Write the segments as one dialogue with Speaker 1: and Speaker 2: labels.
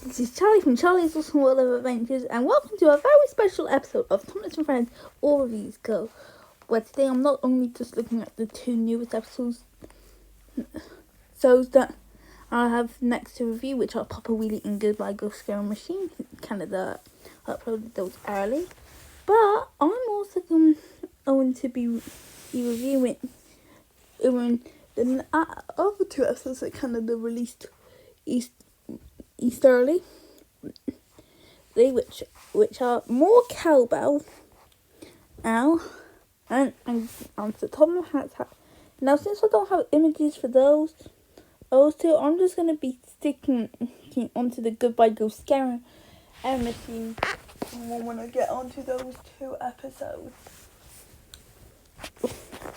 Speaker 1: This is Charlie from Charlie's Awesome World of Adventures, and welcome to a very special episode of Thomas and Friends All Reviews Go, where today I'm not only just looking at the two newest episodes that I have next to review, which are Papa Wheelie and Goodbye Ghost Scaring Machine. Canada uploaded those early, but I'm also going to be reviewing the other two episodes that Canada released Easterly, which are More Cowbell, and the Tom Hats. Now, since I don't have images for those two, I'm just going to be sticking onto the Goodbye Ghost Scaring Machine when I get onto those two episodes.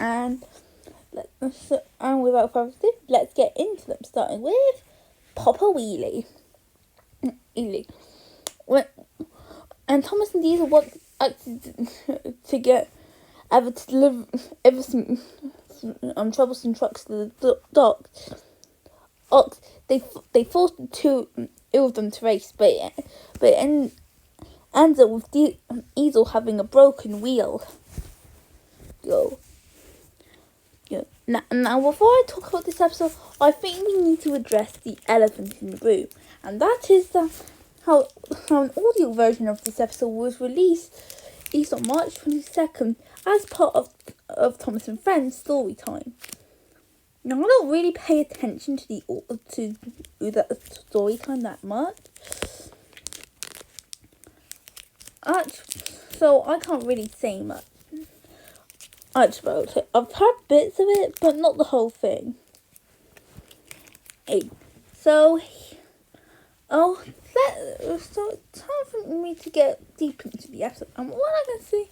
Speaker 1: And without further ado, let's get into them, starting with Papa Wheelie. And Thomas and Diesel want to get Eva to deliver some troublesome trucks to the docks. They forced the two of them to race, but it ends up with Diesel having a broken wheel. Now, before I talk about this episode, I think we need to address the elephant in the room, and that is how an audio version of this episode was released on March 22nd as part of Thomas and Friends story time. Now, I don't really pay attention to that story time that much, so I can't really say much about it. I've heard bits of it, but not the whole thing. So it's time for me to get deep into the episode. And what I can say is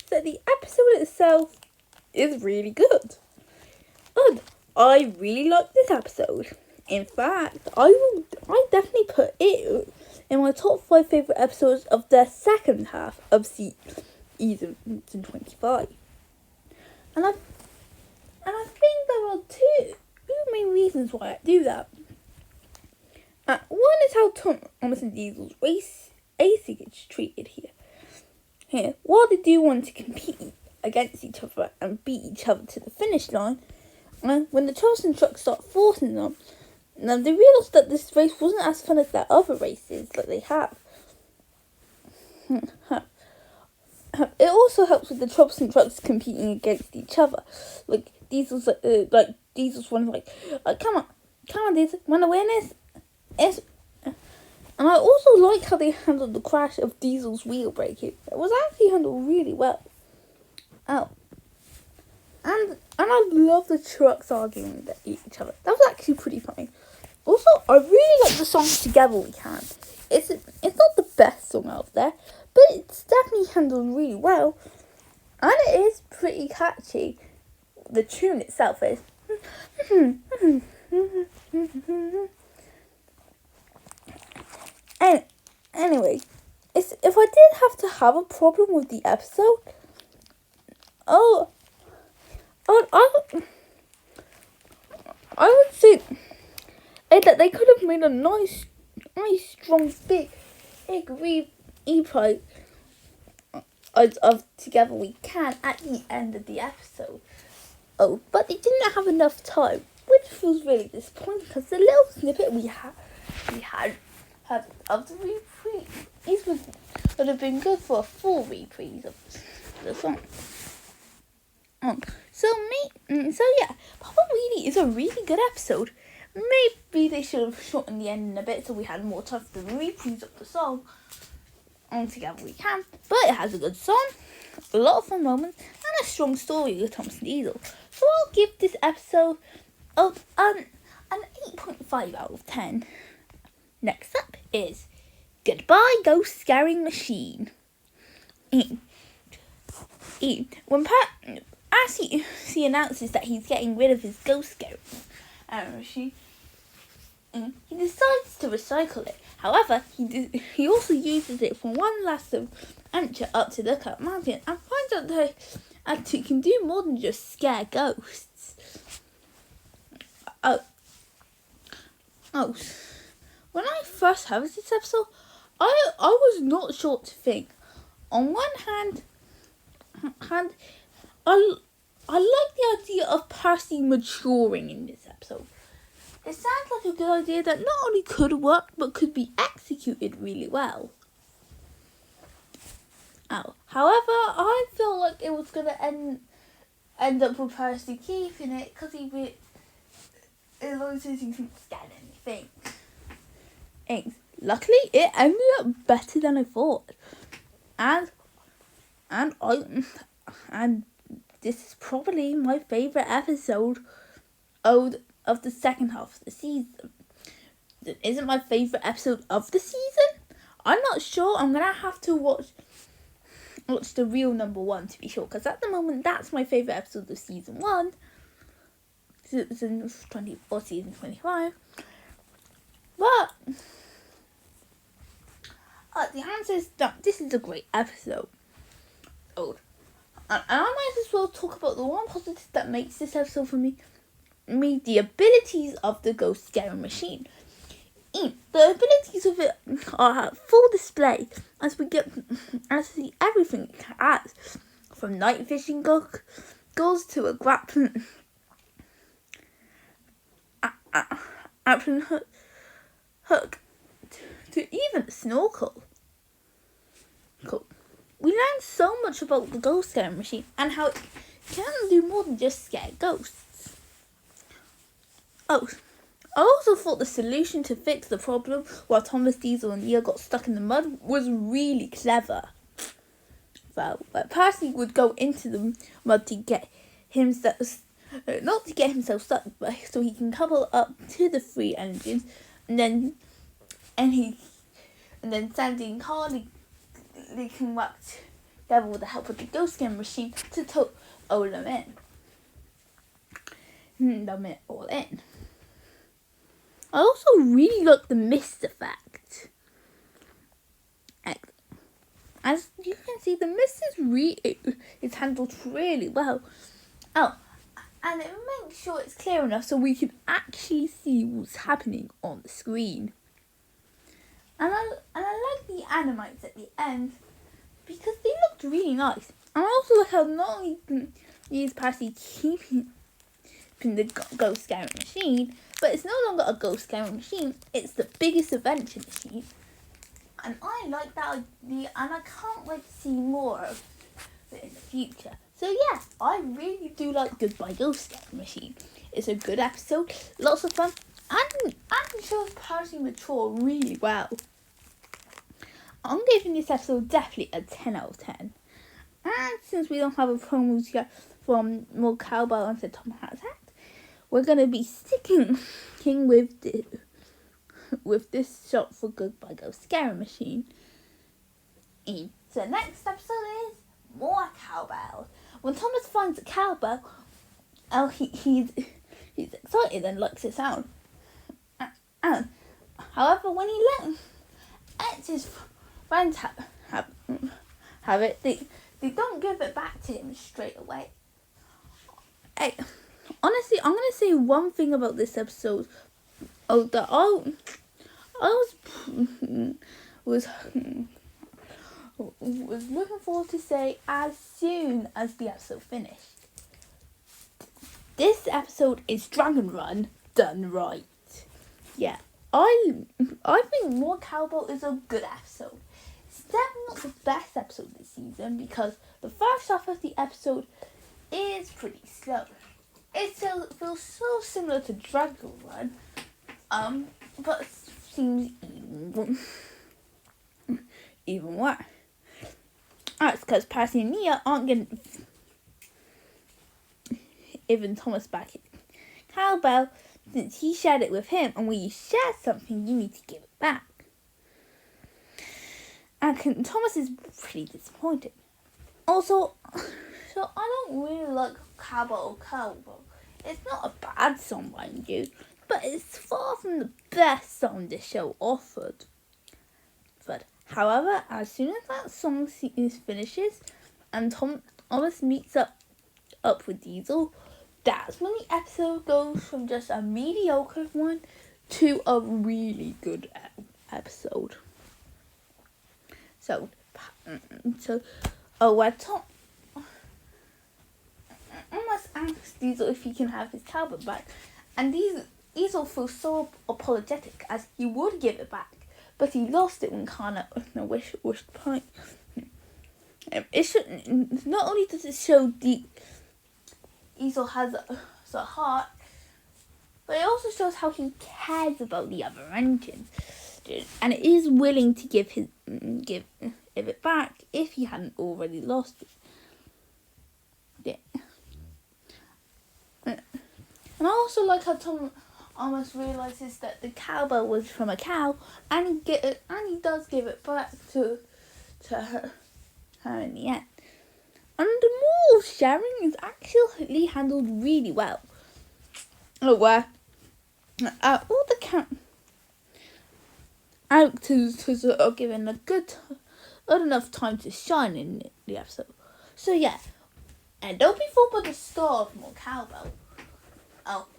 Speaker 1: that the episode itself is really good. And I really like this episode. In fact, I definitely put it in my top 5 favourite episodes of the second half of season 25. And I think there are two main reasons why I do that. One is how Thomas and Diesel's racing is treated here. While they do want to compete against each other and beat each other to the finish line, when the chosen trucks start forcing them, now they realise that this race wasn't as fun as their other races that they have. It also helps with the troublesome trucks competing against each other. Like Diesel's one come on, Diesel, wanna win this? Yes. And I also like how they handled the crash of Diesel's wheel braking. It was actually handled really well. Oh. And I love the trucks arguing with each other. That was actually pretty funny. Also, I really like the song Together We Can. It's not the best song out there, but it's definitely handled really well. And it is pretty catchy. The tune itself is. Anyway, if I did have to have a problem with the episode, I would say that they could have made a nice, strong, big replay of Together We Can at the end of the episode. Oh, but they didn't have enough time, which feels really disappointing because the little snippet we had of the reprise would have been good for a full reprise of the song. So yeah, Papa Wheelie is a really good episode. Maybe they should have shortened the ending a bit so we had more time for the reprise of the song on Together We Can. But it has a good song, a lot of fun moments, and a strong story with Thomas and Diesel. So I'll give this episode an 8.5 out of 10. Next up is Goodbye Ghost Scaring Machine. When as he announces that he's getting rid of his ghost scaring machine, he decides to recycle it. However, he also uses it for one last adventure up to Lookout Mountain and finds out that it can do more than just scare ghosts. When I first heard this episode, I was not sure what to think. On one hand, I like the idea of Percy maturing in this episode. It sounds like a good idea that not only could work, but could be executed really well. However, I feel like it was going to end up with Percy keeping it because as long as he didn't scan anything. Luckily, it ended up better than I thought. And this is probably my favourite episode of the second half of the season. It isn't my favourite episode of the season. I'm not sure. I'm gonna have to watch the real number one to be sure, because at the moment that's my favourite episode of season 1. Season 20 or season 25. But the answer is that this is a great episode. And I might as well talk about the one positive that makes this episode for me the abilities of the ghost scaring machine. The abilities of it are at full display as we see everything it has, from night vision goggles to a grappling hook to even a snorkel. Cool. We learned so much about the ghost scaring machine and how it can do more than just scare ghosts. I also thought the solution to fix the problem while Thomas, Diesel and Leah got stuck in the mud was really clever. Well, Percy would go into the mud to get himself, not to get himself stuck, but so he can couple up to the 3 engines, and then Sandy and Carly, they can work together with the help of the ghost scaring machine to tow them all in. I also really like the mist effect. As you can see, the mist is handled really well. And it makes sure it's clear enough so we can actually see what's happening on the screen. And I like the animates at the end because they looked really nice. And I also like how not only is Percy keeping the ghost scaring machine, but it's no longer a ghost scaring machine, it's the biggest adventure machine. And I like that idea, and I can't wait to see more of it in the future. So yeah, I really do like Goodbye Ghost Scaring Machine. It's a good episode, lots of fun, and shows Percy mature really well. I'm giving this episode definitely a 10 out of 10. And since we don't have a promo yet from More Cowbell and Said Tom Has Hat, we're going to be sticking with this shot for Goodbye Ghost Scaring Machine. So next episode is More Cowbell. When Thomas finds a cowbell, he's excited and likes the sound. However, when he lets his friends have it, they don't give it back to him straight away. Honestly, I'm gonna say one thing about this episode. That I was looking forward to say as soon as the episode finished. This episode is Dragon Run done right. Yeah, I think More Cowbell is a good episode. It's definitely not the best episode this season because the first half of the episode is pretty slow. It still feels so similar to Dragon Run, but it seems even worse. It's because Percy and Mia aren't getting even Thomas back in cowbell since he shared it with him, and when you share something, you need to give it back. And Thomas is pretty disappointed. Also, so I don't really like Cowbell. It's not a bad song, mind you, but it's far from the best song the show offered. But however, as soon as that song finishes and Thomas meets up with Diesel, that's when the episode goes from just a mediocre one to a really good episode. Where Tom almost asks Diesel if he can have his cowbell back, and Diesel feels so apologetic as he would give it back, but he lost it when Kana wished pine. It should not only does it show Diesel has a heart, but it also shows how he cares about the other engines, and is willing to give it back if he hadn't already lost it. Yeah. And I also like how Tom almost realizes that the cowbell was from a cow, and he does give it back to her in the end. And the moral sharing is actually handled really well. Where all the characters are given a good enough time to shine in the episode. So yeah, and don't be fooled by the start of more cowbell.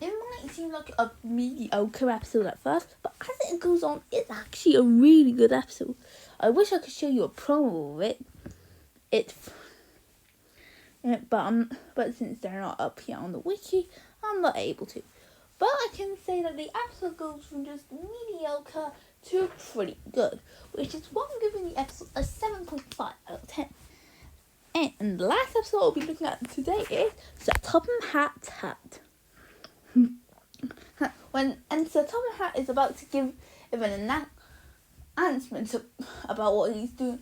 Speaker 1: It might seem like a mediocre episode at first, but as it goes on, it's actually a really good episode. I wish I could show you a promo of it. But since they're not up here on the wiki, I'm not able to. But I can say that the episode goes from just mediocre to pretty good, which is why I'm giving the episode a 7.5 out of 10. And the last episode I'll be looking at today is Sir Topham Hatt's Hat. And Sir Topham Hatt is about to give an announcement about what he's doing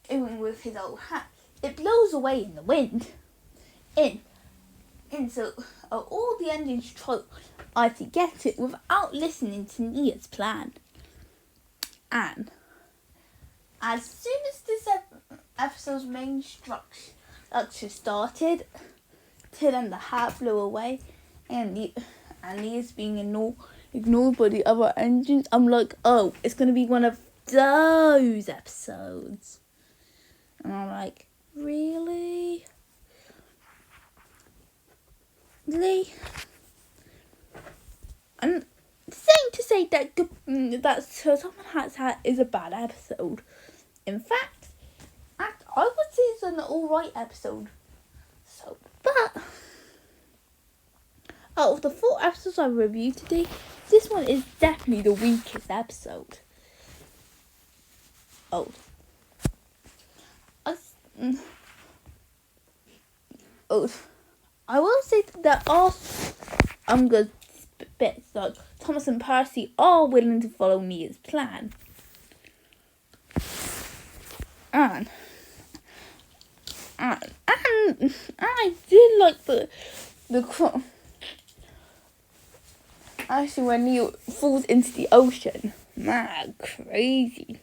Speaker 1: with his old hat. It blows away in the wind. So all the engines try to get it without listening to Nia's plan. And as soon as this episode's main structure started, then the hat flew away, and Nia's being ignored by the other engines. I'm like, oh, it's going to be one of those episodes. And I'm like, really? And saying to say that Sir Topham Hatt's Hat is a bad episode. In fact, I would say it's an alright episode. But out of the 4 episodes I reviewed today, this one is definitely the weakest episode. I will say that there are some good bits, like Thomas and Percy are willing to follow Nia's plan. And I did like the actually when Nia falls into the ocean. Man, crazy.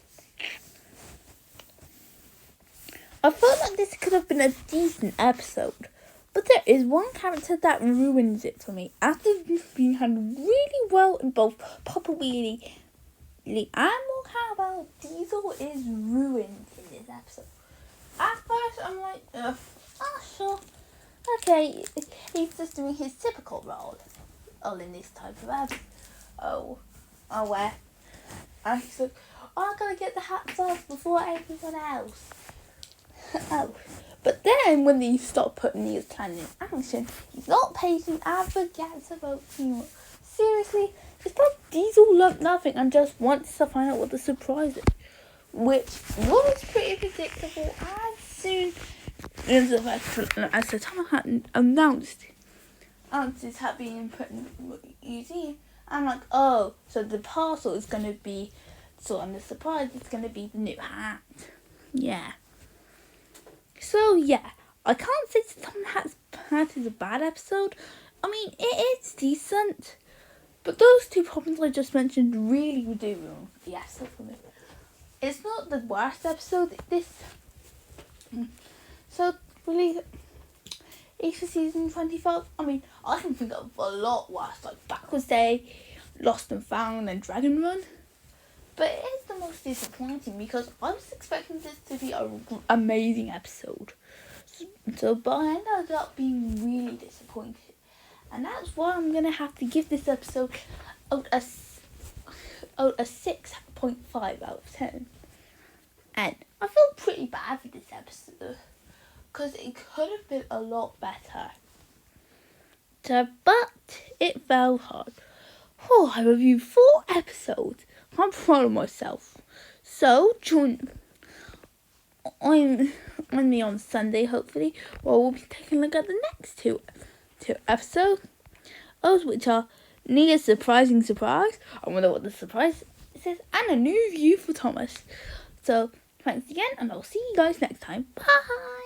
Speaker 1: I felt like this could have been a decent episode, but there is one character that ruins it for me. After being handled really well in both Papa Wheelie and More Cowbell, Diesel is ruined in this episode. At first, I'm like, sure. Okay, he's just doing his typical role in this type of episode. Where he's like, I gotta get the hats off before everyone else. But then when they stop putting Nia's plan in action, he's not patient and forgets about teamwork. Seriously, it's like Diesel learnt nothing and just wants to find out what the surprise is, which was pretty predictable as soon as the Topham Hatt announced his hat being put in the museum. I'm like, oh, so the parcel is going to be, and the surprise is going to be the new hat. Yeah. So, yeah, I can't say Topham Hatt's Hat is a bad episode. I mean, it is decent. But those 2 problems I just mentioned really do ruin the episode for me. It's not the worst episode. So, really, Easter season 25, I mean, I can think of a lot worse, like Backwards Day, Lost and Found, and Dragon Run. But it is the most disappointing because I was expecting this to be an amazing episode. But I ended up being really disappointed. And that's why I'm going to have to give this episode a 6 8.5 out of 10. And I feel pretty bad for this episode, because it could have been a lot better. So, but it fell hard. Oh, I reviewed 4 episodes. I'm proud of myself. So, join me on Sunday, hopefully, where we'll be taking a look at the next two episodes, which are Nia's surprising surprise. I wonder what the surprise is, and a new view for Thomas. So, thanks again, and I'll see you guys next time. Bye!